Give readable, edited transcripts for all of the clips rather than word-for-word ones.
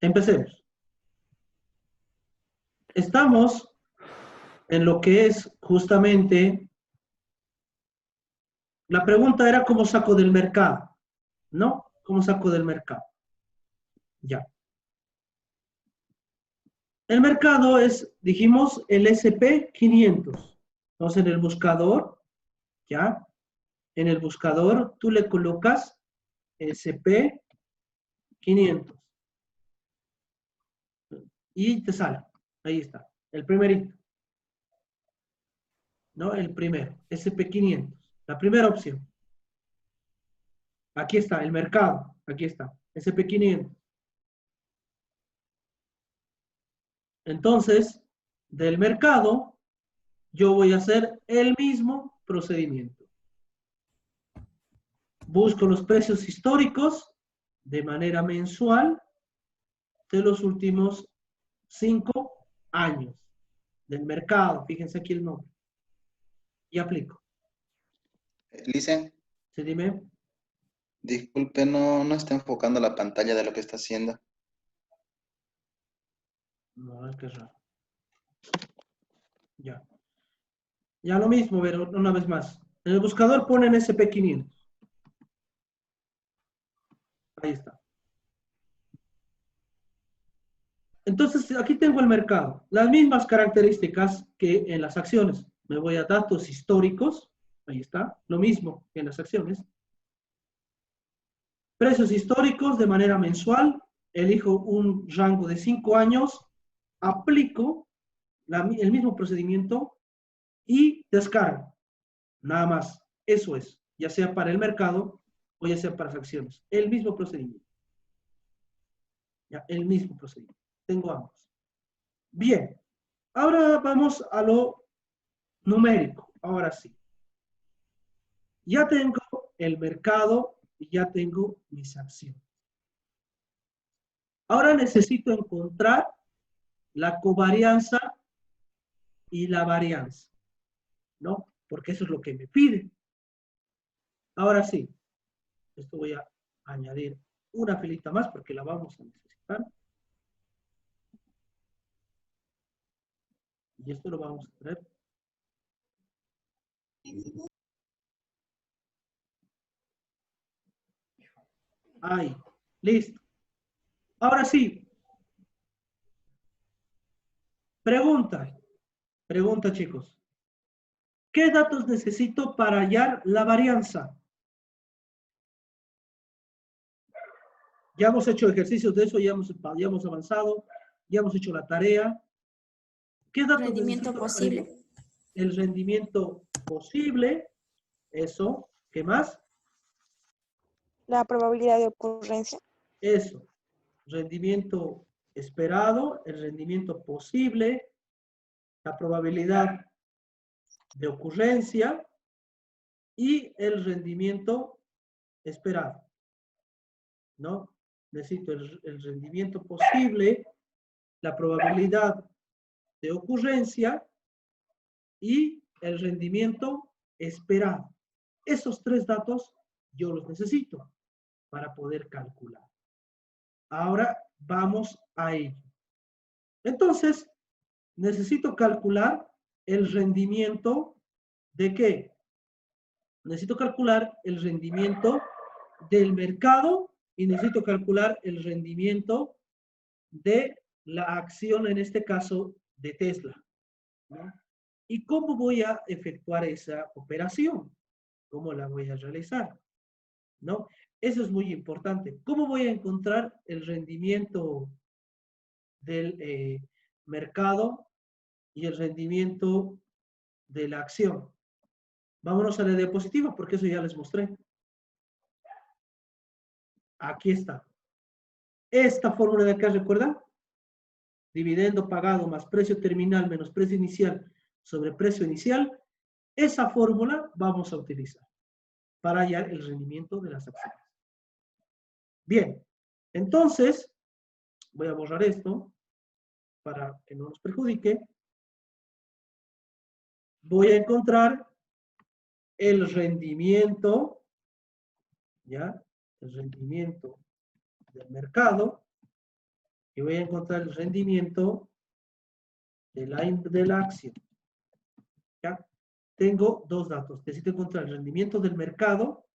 Empecemos. Estamos en lo que es justamente, la pregunta era cómo saco del mercado, ¿no? ¿Cómo saco del mercado? Ya. El mercado es, dijimos, el SP500. Entonces, en el buscador, ¿ya? En el buscador, tú le colocas SP500 y te sale. Ahí está. El primerito, ¿no? El primero, SP500. La primera opción. Aquí está, el mercado. Aquí está, SP500. Entonces, del mercado, yo voy a hacer el mismo procedimiento. Busco los precios históricos de manera mensual de los últimos 5 años del mercado. Fíjense aquí el nombre. Y aplico. Lice, ¿Sí, dime? disculpe, no está enfocando la pantalla de lo que está haciendo. No, es que es raro. Ya. Ya lo mismo, pero una vez más. En el buscador ponen SP500. Ahí está. Entonces, aquí tengo el mercado. Las mismas características que en las acciones. Me voy a datos históricos. Ahí está. Lo mismo que en las acciones. Precios históricos de manera mensual. Elijo un rango de 5 años. Aplico el mismo procedimiento y descargo. Nada más. Eso es. Ya sea para el mercado o ya sea para las acciones. El mismo procedimiento. Ya, el mismo procedimiento. Tengo ambos. Bien. Ahora vamos a lo numérico. Ahora sí. Ya tengo el mercado y ya tengo mis acciones. Ahora necesito encontrar la covarianza y la varianza, ¿no? Porque eso es lo que me pide. Ahora sí, esto voy a añadir una filita más porque la vamos a necesitar. Y esto lo vamos a traer. Ahí, listo. Ahora sí, pregunta, pregunta chicos. ¿Qué datos necesito para hallar la varianza? Ya hemos hecho ejercicios de eso, ya hemos avanzado, ya hemos hecho la tarea. ¿Qué datos Rendimiento necesito para posible. el rendimiento posible? Eso. ¿Qué más? La probabilidad de ocurrencia. Eso. Rendimiento esperado, el rendimiento posible, la probabilidad de ocurrencia y el rendimiento esperado, ¿no? Necesito el rendimiento posible, la probabilidad de ocurrencia y el rendimiento esperado. Esos 3 datos yo los necesito para poder calcular. Ahora vamos a ello. Entonces, necesito calcular el rendimiento de qué? Necesito calcular el rendimiento del mercado y necesito calcular el rendimiento de la acción, en este caso, de Tesla, ¿no? ¿Y cómo voy a efectuar esa operación? ¿Cómo la voy a realizar? ¿No? Eso es muy importante. ¿Cómo voy a encontrar el rendimiento del mercado y el rendimiento de la acción? Vámonos a la diapositiva porque eso ya les mostré. Aquí está. Esta fórmula de acá, ¿recuerdan? Dividendo pagado más precio terminal menos precio inicial sobre precio inicial. Esa fórmula vamos a utilizar para hallar el rendimiento de las acciones. Bien, entonces, voy a borrar esto para que no nos perjudique. Voy a encontrar el rendimiento, ¿ya? El rendimiento del mercado Y voy a encontrar el rendimiento de la acción. ¿Ya? Tengo dos datos. Necesito encontrar el rendimiento del mercado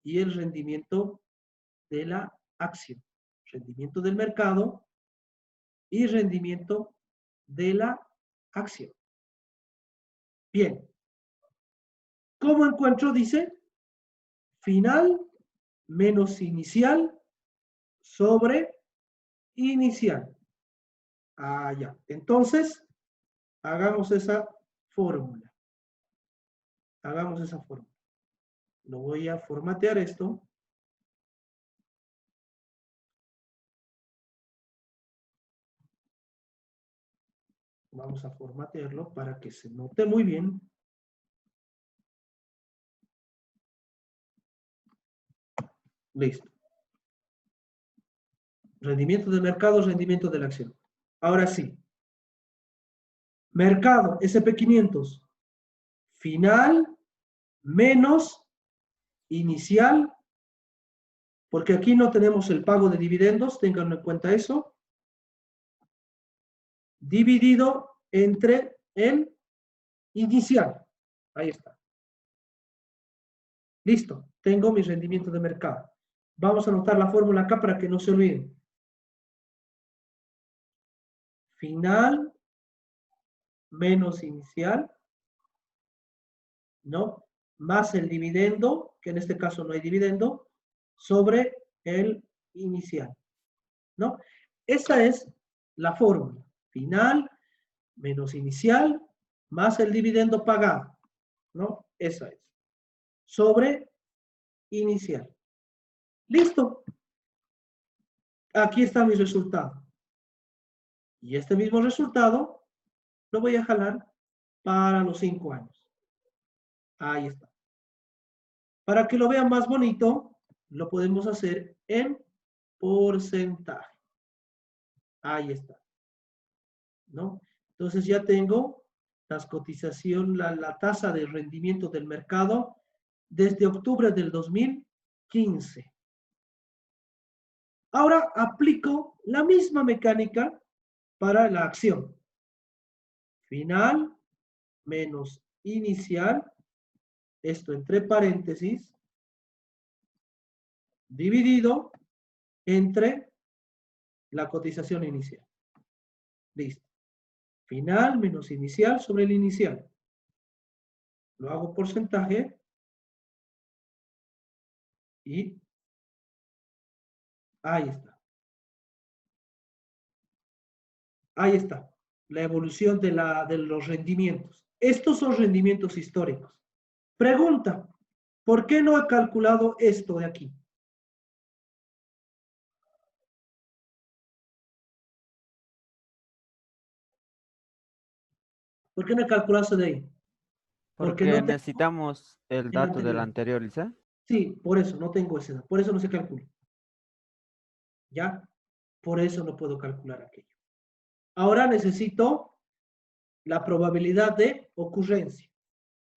y el rendimiento de la acción. Rendimiento del mercado y rendimiento de la acción. Bien. ¿Cómo encuentro? Dice, final menos inicial sobre inicial. Ah, ya. Entonces, hagamos esa fórmula. Hagamos esa fórmula. Lo voy a formatear esto. Vamos a formatearlo para que se note muy bien. Listo. Rendimiento del mercado, rendimiento de la acción. Ahora sí. Mercado, SP500. Final menos inicial, porque aquí no tenemos el pago de dividendos, tengan en cuenta eso, dividido entre el inicial. Ahí está. Listo, tengo mi rendimiento de mercado. Vamos a anotar la fórmula acá para que no se olviden. Final menos inicial, ¿no? Más el dividendo, que en este caso no hay dividendo, sobre el inicial, ¿no? Esa es la fórmula. Final menos inicial más el dividendo pagado, ¿no? Esa es. Sobre inicial. Listo. Aquí está mi resultado. Y este mismo resultado lo voy a jalar para los 5 años. Ahí está. Para que lo vean más bonito, lo podemos hacer en porcentaje. Ahí está. ¿No? Entonces ya tengo las cotizaciones, la tasa de rendimiento del mercado desde octubre del 2015. Ahora aplico la misma mecánica para la acción. Final menos inicial, esto entre paréntesis, dividido entre la cotización inicial. Listo. Final menos inicial sobre el inicial. Lo hago porcentaje y ahí está. Ahí está. La evolución de los rendimientos. Estos son rendimientos históricos. Pregunta, ¿por qué no he calculado esto de aquí? ¿Por qué no he calculado eso de ahí? Porque no Porque tengo necesitamos el el dato del anterior. anterior, Lisa. Sí, por eso no tengo ese dato. Por eso no se calcula. ¿Ya? Por eso no puedo calcular aquello. Ahora necesito la probabilidad de ocurrencia.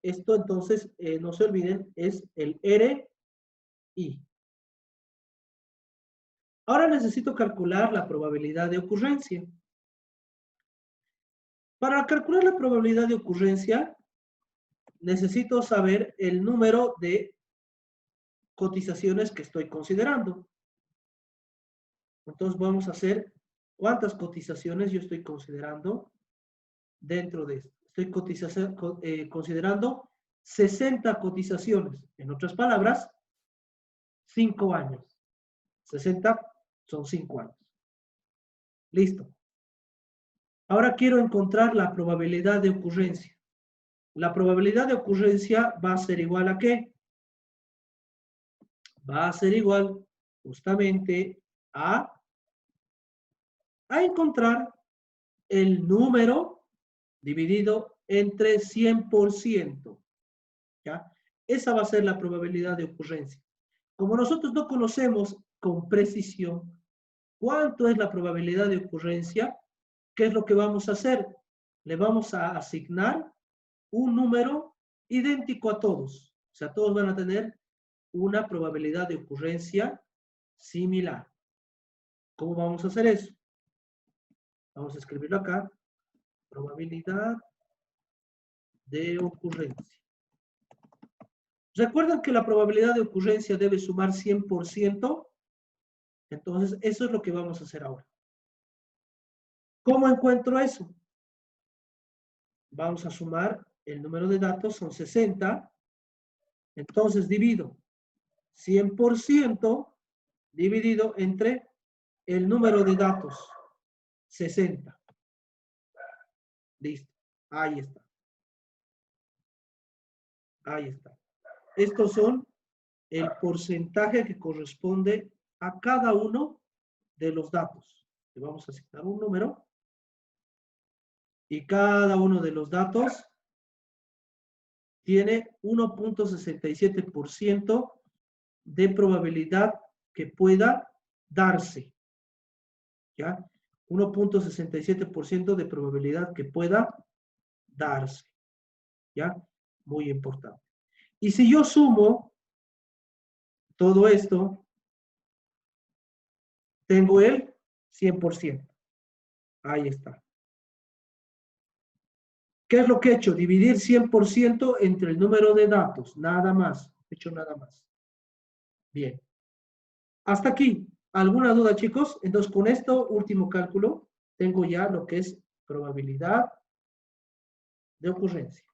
Esto entonces, no se olviden, es el RI. Ahora necesito calcular la probabilidad de ocurrencia. Para calcular la probabilidad de ocurrencia, necesito saber el número de cotizaciones que estoy considerando. Entonces vamos a hacer cuántas cotizaciones yo estoy considerando dentro de esto. Estoy considerando 60 cotizaciones. En otras palabras, 5 años. 60 son 5 años. Listo. Ahora quiero encontrar la probabilidad de ocurrencia. La probabilidad de ocurrencia va a ser igual a ¿qué? Va a ser igual justamente a encontrar el número dividido entre 100%. ¿Ya? Esa va a ser la probabilidad de ocurrencia. Como nosotros no conocemos con precisión cuánto es la probabilidad de ocurrencia, ¿qué es lo que vamos a hacer? Le vamos a asignar un número idéntico a todos. O sea, todos van a tener una probabilidad de ocurrencia similar. ¿Cómo vamos a hacer eso? Vamos a escribirlo acá. Probabilidad de ocurrencia. ¿Recuerdan que la probabilidad de ocurrencia debe sumar 100%? Entonces, eso es lo que vamos a hacer ahora. ¿Cómo encuentro eso? Vamos a sumar el número de datos, son 60. Entonces, divido 100% dividido entre el número de datos, 60. Listo. Ahí está. Ahí está. Estos son el porcentaje que corresponde a cada uno de los datos. Le vamos a asignar un número y cada uno de los datos tiene 1.67% de probabilidad que pueda darse. ¿Ya? 1.67% de probabilidad que pueda darse. ¿Ya? Muy importante. Y si yo sumo todo esto, tengo el 100%. Ahí está. ¿Qué es lo que he hecho? Dividir 100% entre el número de datos. Nada más. He hecho nada más. Bien. Hasta aquí. ¿Alguna duda, chicos? Entonces, con esto, último cálculo, tengo ya lo que es probabilidad de ocurrencia.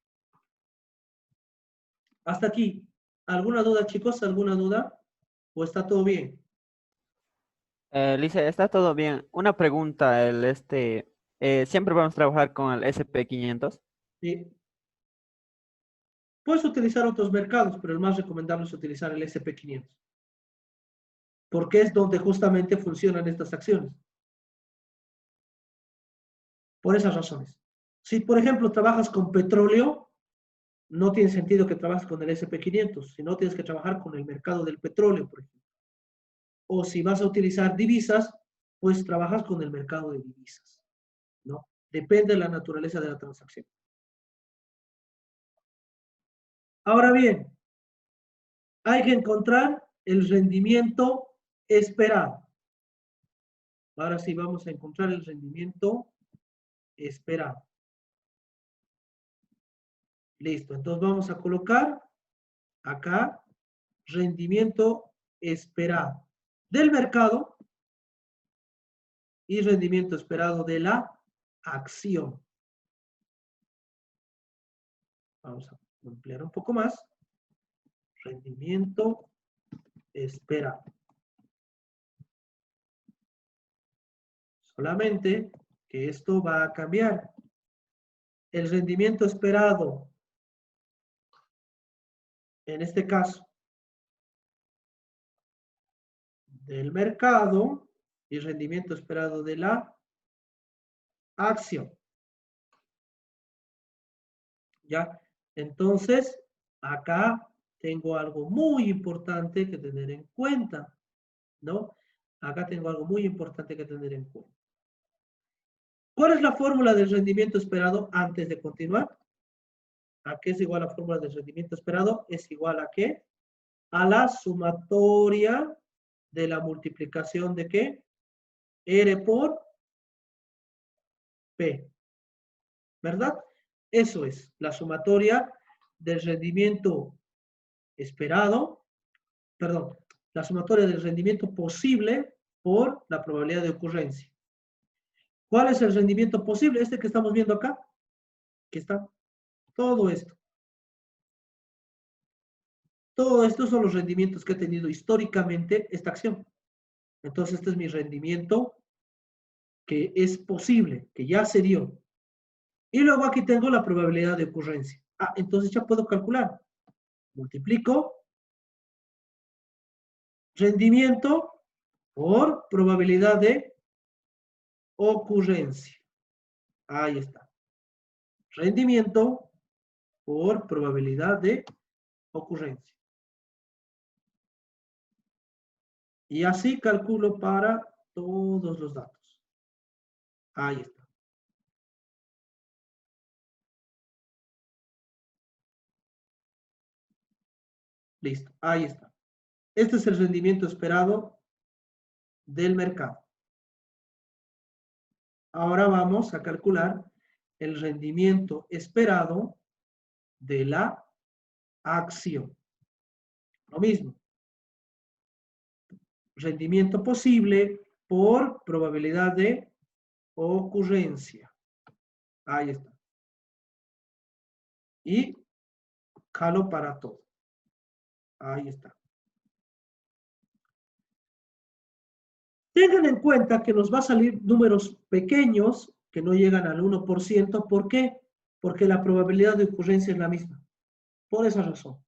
Hasta aquí. ¿Alguna duda, chicos? ¿Alguna duda? ¿O está todo bien? Lice, está todo bien. Una pregunta, siempre vamos a trabajar con el SP500. Sí. Puedes utilizar otros mercados, pero el más recomendable es utilizar el SP500. Porque es donde justamente funcionan estas acciones. Por esas razones. Si, por ejemplo, trabajas con petróleo, no tiene sentido que trabajes con el SP500, sino tienes que trabajar con el mercado del petróleo, por ejemplo. O si vas a utilizar divisas, pues trabajas con el mercado de divisas, ¿no? Depende de la naturaleza de la transacción. Ahora bien, hay que encontrar el rendimiento esperado. Ahora sí vamos a encontrar el rendimiento esperado. Listo, entonces vamos a colocar acá rendimiento esperado del mercado y rendimiento esperado de la acción. Vamos a ampliar un poco más. Rendimiento esperado. Solamente que esto va a cambiar. El rendimiento esperado, en este caso, del mercado y rendimiento esperado de la acción. ¿Ya? Entonces, acá tengo algo muy importante que tener en cuenta, ¿no? Acá tengo algo muy importante que tener en cuenta. ¿Cuál es la fórmula del rendimiento esperado antes de continuar? ¿A qué es igual la fórmula del rendimiento esperado? Es igual a ¿qué? A la sumatoria de la multiplicación de ¿qué? R por P. ¿Verdad? Eso es la sumatoria del rendimiento esperado, perdón, la sumatoria del rendimiento posible por la probabilidad de ocurrencia. ¿Cuál es el rendimiento posible? Este que estamos viendo acá, que está todo esto. Todo esto son los rendimientos que ha tenido históricamente esta acción. Entonces, este es mi rendimiento que es posible, que ya se dio. Y luego aquí tengo la probabilidad de ocurrencia. Ah, entonces ya puedo calcular. Multiplico rendimiento por probabilidad de ocurrencia. Ahí está. Rendimiento por probabilidad de ocurrencia. Y así calculo para todos los datos. Ahí está. Listo, ahí está. Este es el rendimiento esperado del mercado. Ahora vamos a calcular el rendimiento esperado de la acción. Lo mismo. Rendimiento posible por probabilidad de ocurrencia. Ahí está. Y jalo para todo. Ahí está. Tengan en cuenta que nos va a salir números pequeños que no llegan al 1%. ¿Por qué? Porque la probabilidad de ocurrencia es la misma. Por esa razón.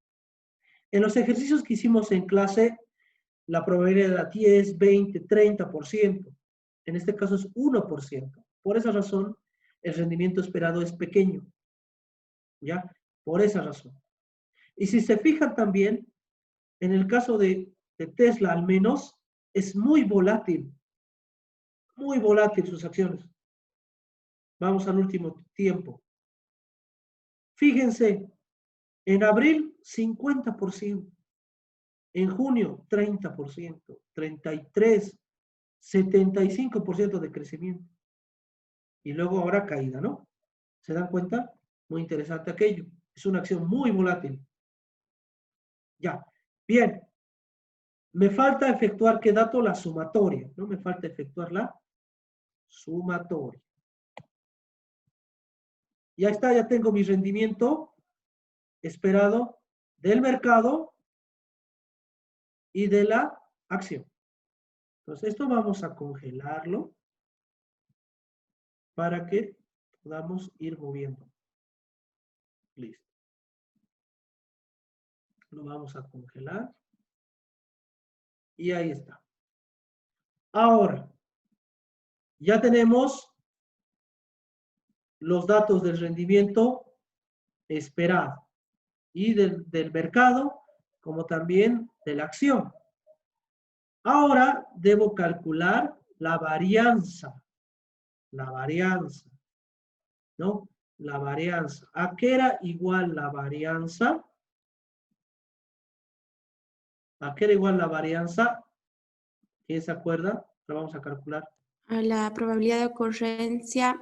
En los ejercicios que hicimos en clase, la probabilidad era 10, 20, 30%. En este caso es 1%. Por esa razón, el rendimiento esperado es pequeño. ¿Ya? Por esa razón. Y si se fijan también, en el caso de Tesla al menos, es muy volátil sus acciones. Vamos al último tiempo. Fíjense, en abril 50%, en junio 30%, 33%, 75% de crecimiento. Y luego ahora caída, ¿no? ¿Se dan cuenta? Muy interesante aquello. Es una acción muy volátil. Ya, bien. Me falta efectuar, ¿qué dato? La sumatoria, ¿no? Me falta efectuar la sumatoria. Ya está, ya tengo mi rendimiento esperado del mercado y de la acción. Entonces, esto vamos a congelarlo para que podamos ir moviendo. Listo. Lo vamos a congelar. Y ahí está. Ahora, ya tenemos los datos del rendimiento esperado y del mercado, como también de la acción. Ahora debo calcular la varianza, ¿no? La varianza. ¿A qué era igual la varianza? ¿A qué era igual la varianza? ¿Quién se acuerda? Lo vamos a calcular. A la probabilidad de ocurrencia.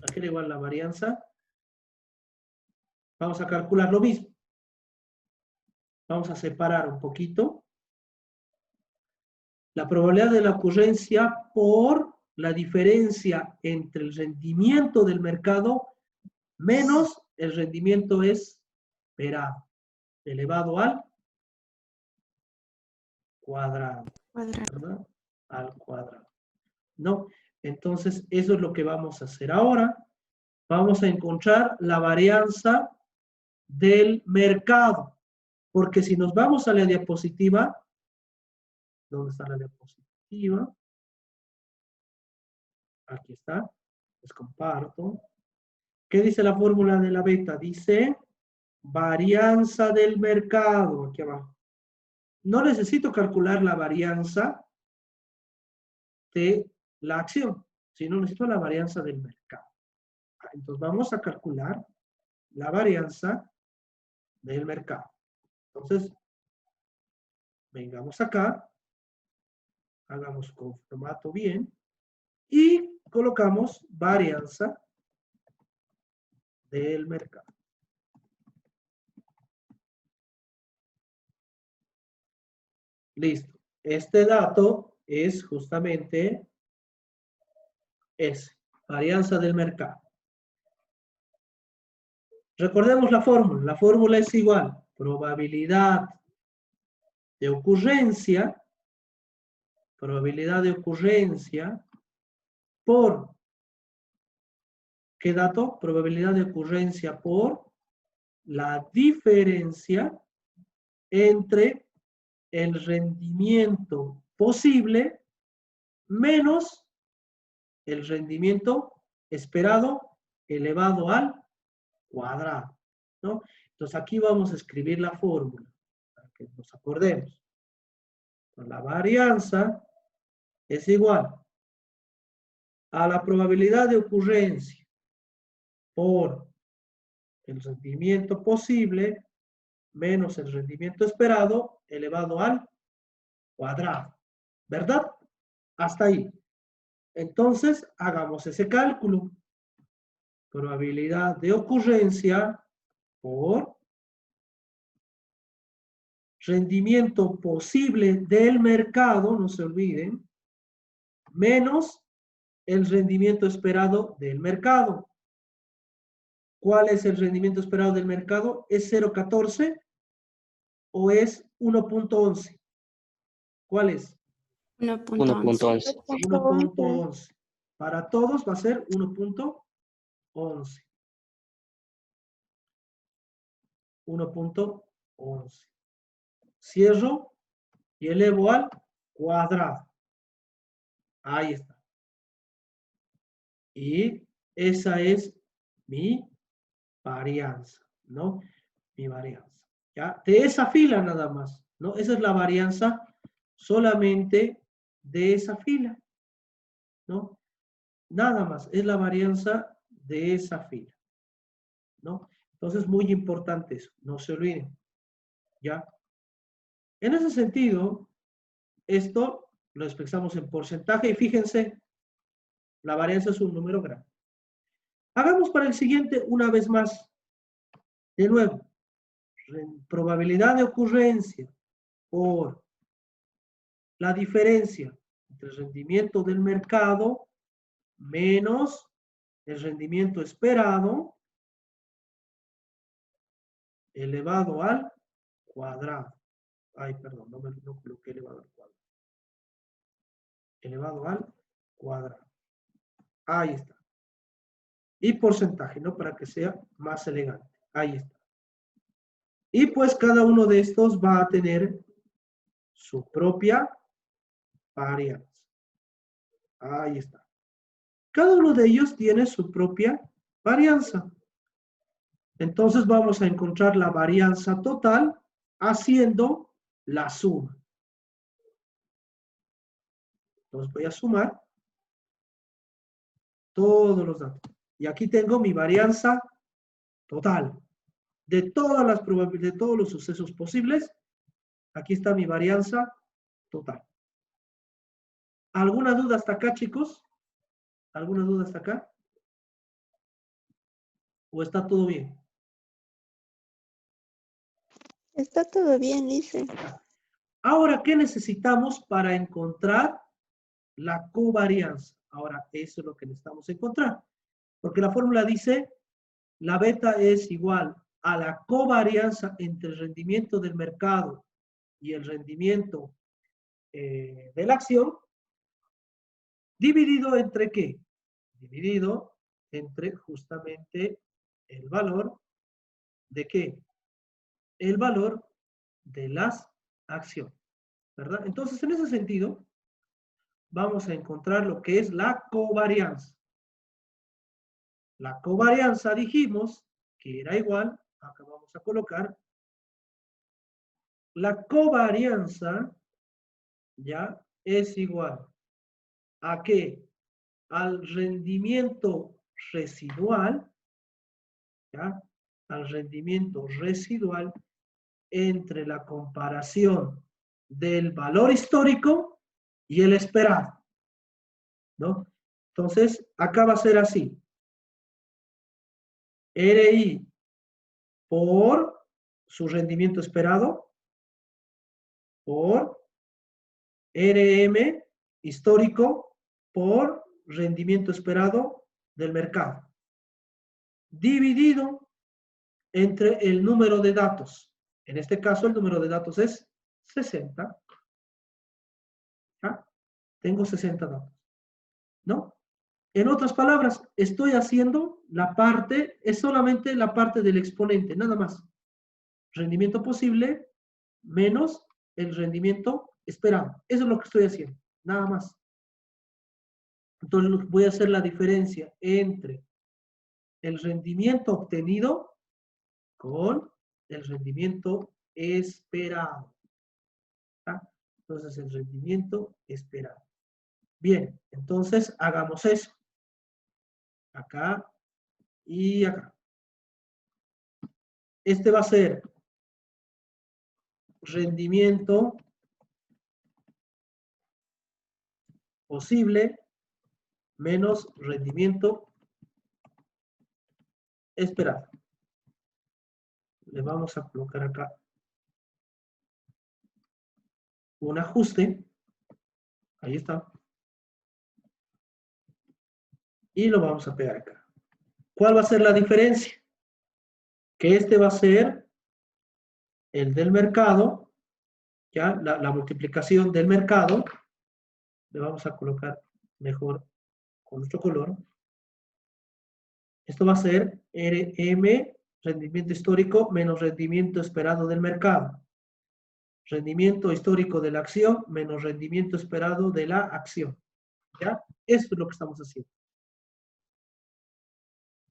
¿A qué era igual la varianza? Vamos a calcular lo mismo. Vamos a separar un poquito. La probabilidad de la ocurrencia por la diferencia entre el rendimiento del mercado menos el rendimiento esperado, elevado al cuadrado, ¿verdad? Al cuadrado, ¿no? Entonces, eso es lo que vamos a hacer ahora. Vamos a encontrar la varianza del mercado, porque si nos vamos a la diapositiva, ¿dónde está la diapositiva? Aquí está, les comparto. ¿Qué dice la fórmula de la beta? Dice varianza del mercado, aquí abajo. No necesito calcular la varianza de la acción, sino necesito la varianza del mercado. Entonces vamos a calcular la varianza del mercado. Entonces, vengamos acá, hagamos con formato bien y colocamos varianza del mercado. Listo. Este dato es justamente ese, varianza del mercado. Recordemos la fórmula. La fórmula es igual. Probabilidad de ocurrencia por, ¿qué dato? Probabilidad de ocurrencia por la diferencia entre el rendimiento posible menos el rendimiento esperado elevado al cuadrado, ¿no? Entonces aquí vamos a escribir la fórmula para que nos acordemos. Entonces, la varianza es igual a la probabilidad de ocurrencia por el rendimiento posible menos el rendimiento esperado elevado al cuadrado, ¿verdad? Hasta ahí. Entonces, hagamos ese cálculo. Probabilidad de ocurrencia por rendimiento posible del mercado, no se olviden, menos el rendimiento esperado del mercado. ¿Cuál es el rendimiento esperado del mercado? ¿Es 0.14 o es 1.11? ¿Cuál es? 1.11. 1.11. Para todos va a ser 1.11. 1.11. Cierro y elevo al cuadrado. Ahí está. Y esa es mi varianza, ¿no? Mi varianza. ¿Ya? De esa fila nada más, ¿no? Esa es la varianza solamente de esa fila, ¿no? Nada más, es la varianza de esa fila, ¿no? Entonces, muy importante eso, no se olviden, ¿ya? En ese sentido, esto lo expresamos en porcentaje y fíjense, la varianza es un número grande. Hagamos para el siguiente una vez más. De nuevo, probabilidad de ocurrencia por la diferencia entre el rendimiento del mercado menos el rendimiento esperado elevado al cuadrado. Ay, perdón, no coloqué elevado al cuadrado. Elevado al cuadrado. Ahí está. Y porcentaje, ¿no? Para que sea más elegante. Ahí está. Y pues cada uno de estos va a tener su propia varianza. Ahí está. Cada uno de ellos tiene su propia varianza. Entonces vamos a encontrar la varianza total haciendo la suma. Entonces voy a sumar todos los datos. Y aquí tengo mi varianza total. De todas las probabilidades, de todos los sucesos posibles, aquí está mi varianza total. ¿Alguna duda hasta acá, chicos? ¿Alguna duda hasta acá? ¿O está todo bien? Está todo bien, dice. Ahora, ¿qué necesitamos para encontrar la covarianza? Ahora, eso es lo que necesitamos encontrar. Porque la fórmula dice, la beta es igual a la covarianza entre el rendimiento del mercado y el rendimiento de la acción, dividido entre ¿qué? Dividido entre justamente el valor de ¿qué? El valor de las acciones, ¿verdad? Entonces, en ese sentido, vamos a encontrar lo que es la covarianza. La covarianza dijimos que era igual, acá vamos a colocar, la covarianza ya es igual a ¿qué? Al rendimiento residual, ¿ya? Al rendimiento residual entre la comparación del valor histórico y el esperado, ¿no? Entonces, acá va a ser así. RI por su rendimiento esperado por RM histórico por rendimiento esperado del mercado, dividido entre el número de datos. En este caso, el número de datos es 60. ¿Ya? Tengo 60 datos, ¿no? En otras palabras, estoy haciendo la parte, es solamente la parte del exponente, nada más. Rendimiento posible menos el rendimiento esperado. Eso es lo que estoy haciendo, nada más. Entonces voy a hacer la diferencia entre el rendimiento obtenido con el rendimiento esperado. ¿Ah? Entonces el rendimiento esperado. Bien, entonces hagamos eso. Acá y acá. Este va a ser rendimiento posible menos rendimiento esperado. Le vamos a colocar acá un ajuste. Ahí está. Y lo vamos a pegar acá. ¿Cuál va a ser la diferencia? Que este va a ser el del mercado, ya, la multiplicación del mercado. Le vamos a colocar mejor con nuestro color. Esto va a ser RM, rendimiento histórico, menos rendimiento esperado del mercado. Rendimiento histórico de la acción, menos rendimiento esperado de la acción. ¿Ya? Esto es lo que estamos haciendo.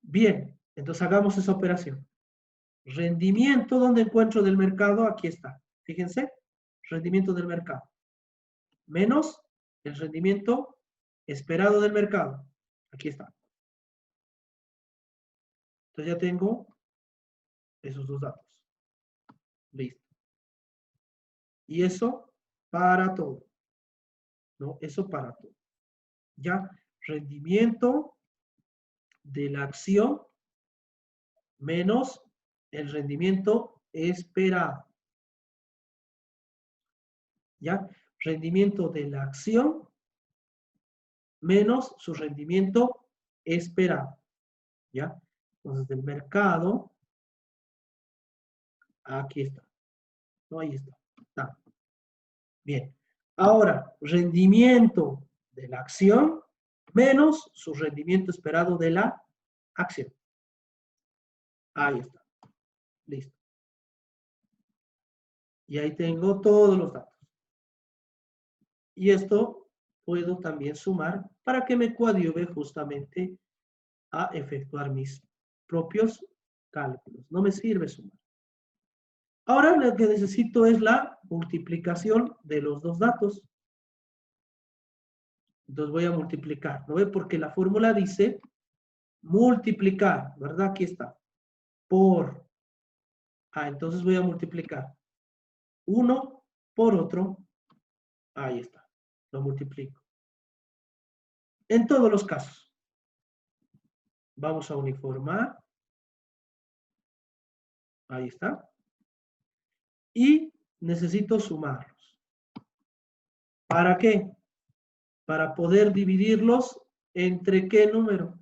Bien, entonces hagamos esa operación. Rendimiento, ¿dónde encuentro del mercado? Aquí está. Fíjense, rendimiento del mercado. Menos el rendimiento esperado del mercado. Aquí está. Entonces ya tengo esos dos datos. Listo. Y eso para todo. ¿No? Eso para todo. Ya, rendimiento de la acción menos el rendimiento esperado. ¿Ya? Rendimiento de la acción menos su rendimiento esperado. ¿Ya? Entonces, del mercado, aquí está. No, ahí está. Está. Bien. Ahora, rendimiento de la acción menos su rendimiento esperado de la acción. Ahí está. Listo. Y ahí tengo todos los datos. Y esto puedo también sumar para que me coadyuve justamente a efectuar mis propios cálculos. No me sirve sumar. Ahora lo que necesito es la multiplicación de los dos datos. Entonces voy a multiplicar. ¿No ve? Porque la fórmula dice multiplicar, ¿verdad? Aquí está. Por. Entonces voy a multiplicar. Uno por otro. Ahí está. Lo multiplico. En todos los casos. Vamos a uniformar. Ahí está. Y necesito sumarlos. ¿Para qué? Para poder dividirlos entre ¿qué número?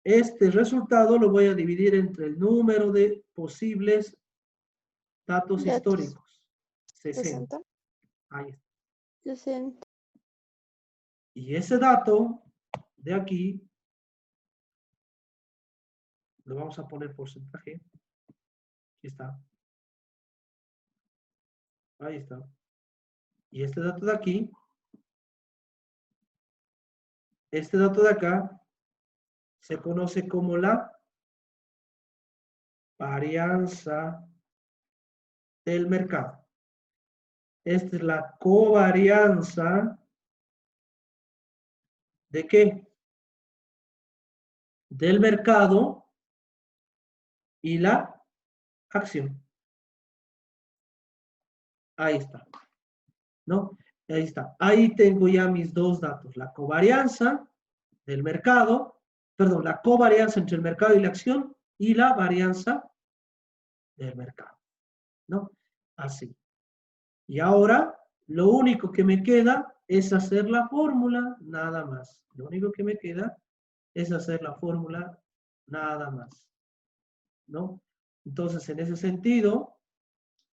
Este resultado lo voy a dividir entre el número de posibles datos históricos. 60. Ahí está. 60. Y ese dato de aquí, lo vamos a poner porcentaje. Aquí está. Ahí está. Y este dato de aquí, este dato de acá, se conoce como la varianza del mercado. Esta es la covarianza ¿de qué? Del mercado y la acción. Ahí está. ¿No? Ahí está. Ahí tengo ya mis dos datos. La covarianza del mercado, perdón, la covarianza entre el mercado y la acción y la varianza del mercado. ¿No? Así. Y ahora, lo único que me queda es hacer la fórmula, nada más. Lo único que me queda es hacer la fórmula, nada más. ¿No? Entonces, en ese sentido,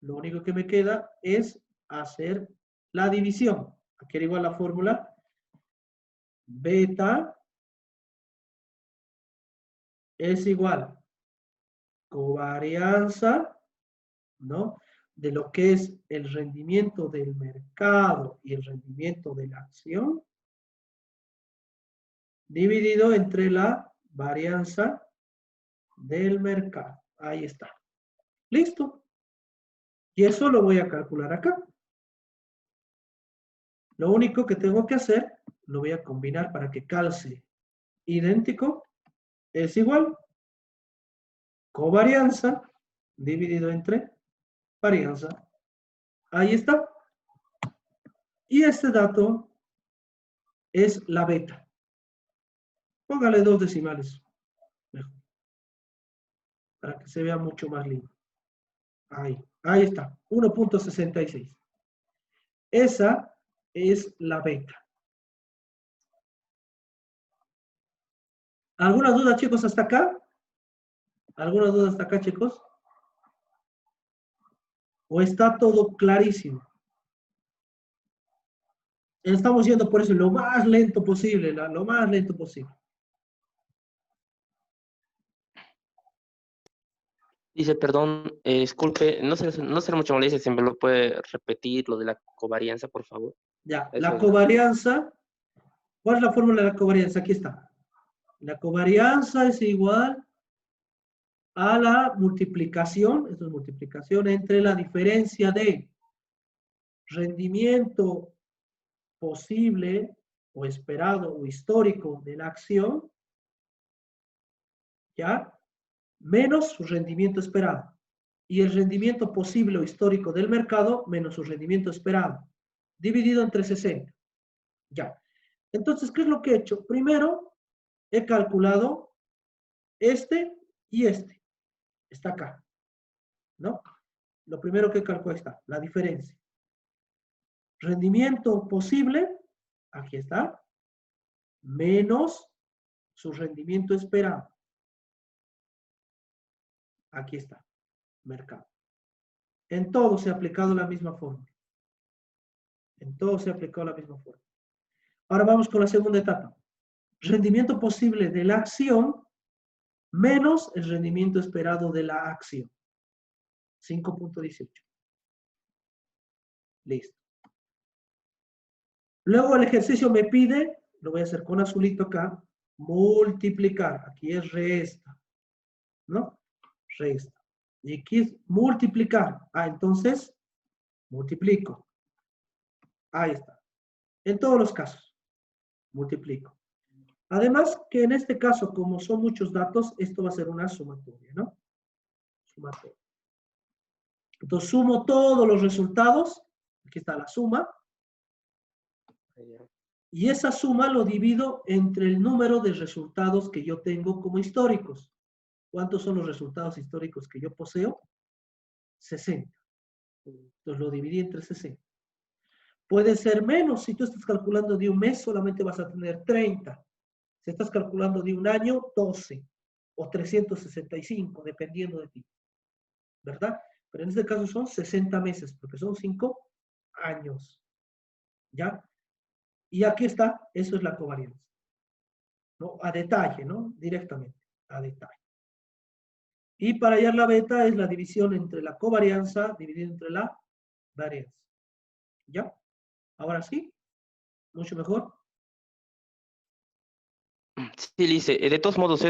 lo único que me queda es hacer la división. Aquí era igual la fórmula. Beta es igual covarianza, ¿no? De lo que es el rendimiento del mercado y el rendimiento de la acción, dividido entre la varianza del mercado. Ahí está. Listo. Y eso lo voy a calcular acá. Lo único que tengo que hacer, lo voy a combinar para que calce idéntico, es igual covarianza dividido entre varianza. Ahí está. Y este dato es la beta. Póngale 2 decimales. Mejor. Para que se vea mucho más lindo. Ahí está. 1.66. Esa es la beta. ¿Alguna duda, chicos, hasta acá? ¿Alguna duda hasta acá, chicos? ¿O está todo clarísimo? Estamos yendo por eso lo más lento posible, lo más lento posible. Dice, perdón, disculpe, no será mucha molestia, si me lo puede repetir, lo de la covarianza, por favor. Ya, Eso la es. covarianza, ¿cuál es la fórmula de la covarianza? Aquí está. La covarianza es igual a la multiplicación, esto es multiplicación, entre la diferencia de rendimiento posible o esperado o histórico de la acción, ¿ya? Menos su rendimiento esperado. Y el rendimiento posible o histórico del mercado menos su rendimiento esperado, dividido entre 60. Ya. Entonces, ¿qué es lo que he hecho? Primero, he calculado este y este. Está acá, ¿no? Lo primero que calculo está, la diferencia. Rendimiento posible, aquí está, menos su rendimiento esperado. Aquí está, mercado. En todo se ha aplicado la misma fórmula. En todo se ha aplicado la misma fórmula. Ahora vamos con la segunda etapa. Rendimiento posible de la acción menos el rendimiento esperado de la acción. 5.18. Listo. Luego el ejercicio me pide, lo voy a hacer con azulito acá, multiplicar. Aquí es resta, ¿no? Resta. Y aquí es multiplicar. Entonces, multiplico. Ahí está. En todos los casos, multiplico. Además, que en este caso, como son muchos datos, esto va a ser una sumatoria, ¿no? Sumatoria. Entonces, sumo todos los resultados. Aquí está la suma. Y esa suma lo divido entre el número de resultados que yo tengo como históricos. ¿Cuántos son los resultados históricos que yo poseo? 60. Entonces lo dividí entre 60. Puede ser menos. Si tú estás calculando de un mes, solamente vas a tener 30. Si estás calculando de un año, 12. O 365, dependiendo de ti. ¿Verdad? Pero en este caso son 60 meses, porque son 5 años. ¿Ya? Y aquí está, eso es la covarianza. ¿No? A detalle, ¿no? Directamente, a detalle. Y para hallar la beta es la división entre la covarianza dividida entre la varianza. ¿Ya? Ahora sí, mucho mejor. Sí, dice, de todos modos,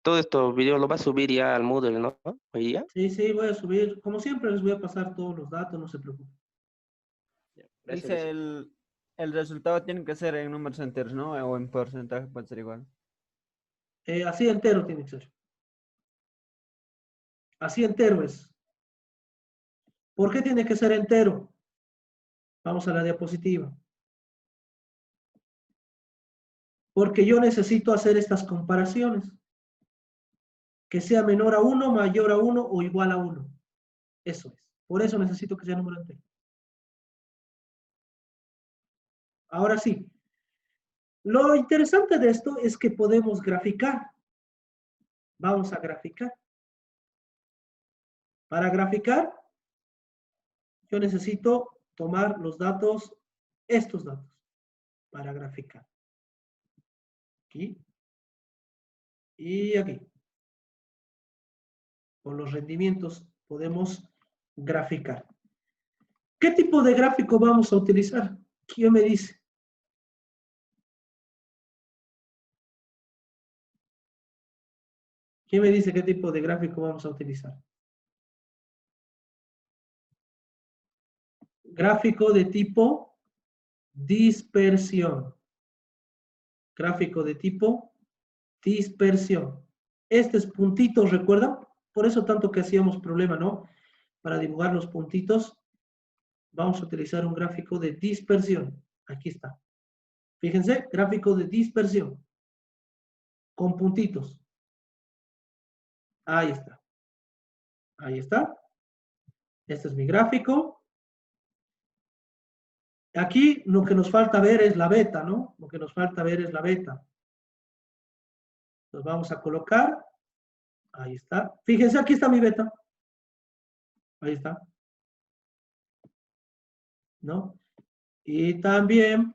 todo esto video lo va a subir ya al Moodle, ¿no? ¿Hoy día? Sí, voy a subir. Como siempre, les voy a pasar todos los datos, no se preocupen. Gracias, Dice el resultado tiene que ser en números enteros, ¿no? O en porcentaje puede ser igual. Así entero tiene que ser. Así entero es. ¿Por qué tiene que ser entero? Vamos a la diapositiva. Porque yo necesito hacer estas comparaciones. Que sea menor a 1, mayor a 1 o igual a 1. Eso es. Por eso necesito que sea número entero. Ahora sí. Lo interesante de esto es que podemos graficar. Vamos a graficar. Para graficar, yo necesito tomar los datos, estos datos, para graficar. Aquí. Y aquí. Con los rendimientos podemos graficar. ¿Qué tipo de gráfico vamos a utilizar? ¿Quién me dice? ¿Quién me dice qué tipo de gráfico vamos a utilizar? Gráfico de tipo dispersión. Gráfico de tipo dispersión. Este es puntitos, ¿recuerdan? Por eso tanto que hacíamos problema, ¿no? Para dibujar los puntitos, vamos a utilizar un gráfico de dispersión. Aquí está. Fíjense, gráfico de dispersión. Con puntitos. Ahí está. Ahí está. Este es mi gráfico. Aquí lo que nos falta ver es la beta, ¿no? Lo que nos falta ver es la beta. Nos vamos a colocar. Ahí está. Fíjense, aquí está mi beta. Ahí está. ¿No? Y también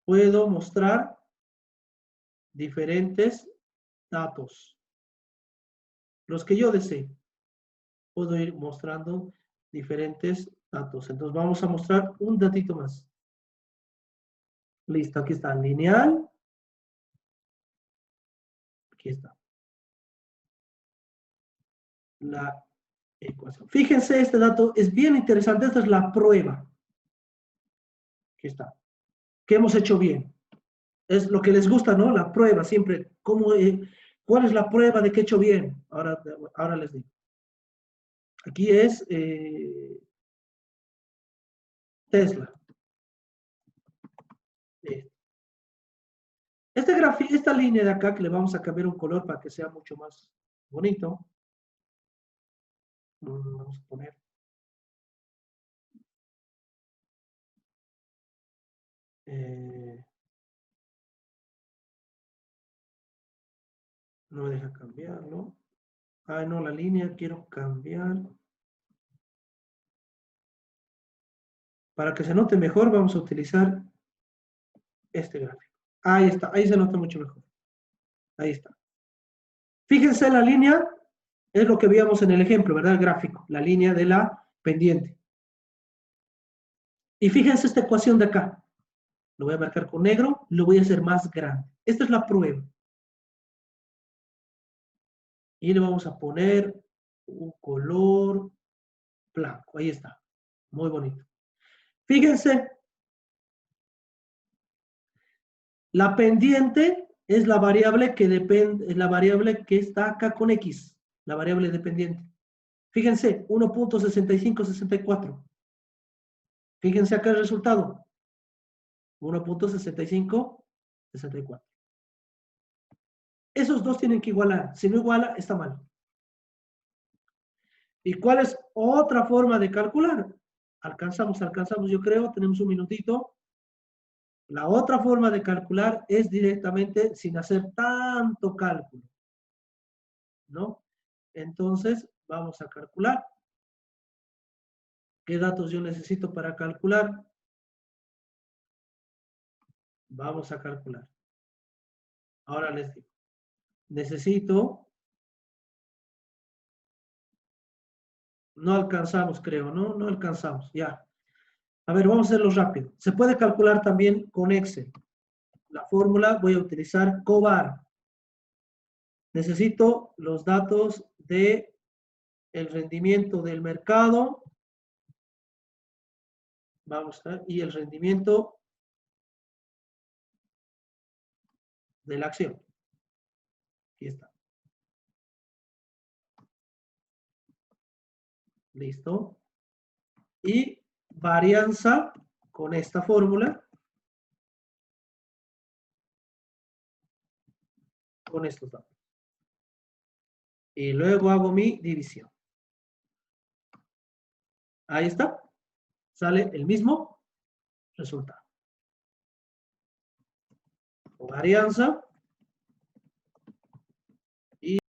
puedo mostrar diferentes datos. Los que yo desee. Puedo ir mostrando diferentes datos. Entonces vamos a mostrar un datito más. Listo, aquí está lineal. Aquí está. La ecuación. Fíjense, este dato es bien interesante. Esta es la prueba. Aquí está. ¿Qué hemos hecho bien? Es lo que les gusta, ¿no? La prueba siempre. ¿Cuál es la prueba de que he hecho bien? Ahora les digo. Aquí es Tesla. Esta línea de acá, que le vamos a cambiar un color para que sea mucho más bonito. Vamos a poner. No me deja cambiarlo. Ah, no, la línea quiero cambiar. Para que se note mejor, vamos a utilizar este gráfico. Ahí está, ahí se nota mucho mejor. Ahí está. Fíjense, la línea es lo que veíamos en el ejemplo, ¿verdad? El gráfico, la línea de la pendiente. Y fíjense esta ecuación de acá. Lo voy a marcar con negro, lo voy a hacer más grande. Esta es la prueba. Y le vamos a poner un color blanco. Ahí está. Muy bonito. Fíjense. La pendiente es la variable que depende, la variable que está acá con X, la variable dependiente. Fíjense, 1.6564. Fíjense acá el resultado. 1.6564. Esos dos tienen que igualar. Si no iguala, está mal. ¿Y cuál es otra forma de calcular? Alcanzamos, yo creo. Tenemos un minutito. La otra forma de calcular es directamente sin hacer tanto cálculo, ¿no? Entonces, vamos a calcular. ¿Qué datos yo necesito para calcular? Vamos a calcular. Ahora les digo. Necesito... No alcanzamos, creo, ¿no? No alcanzamos, ya. A ver, vamos a hacerlo rápido. Se puede calcular también con Excel. La fórmula voy a utilizar COVAR. Necesito los datos de el rendimiento del mercado. Vamos a ver, y el rendimiento de la acción. Aquí está. Listo. Y varianza con esta fórmula. Con estos datos. Y luego hago mi división. Ahí está. Sale el mismo resultado. Varianza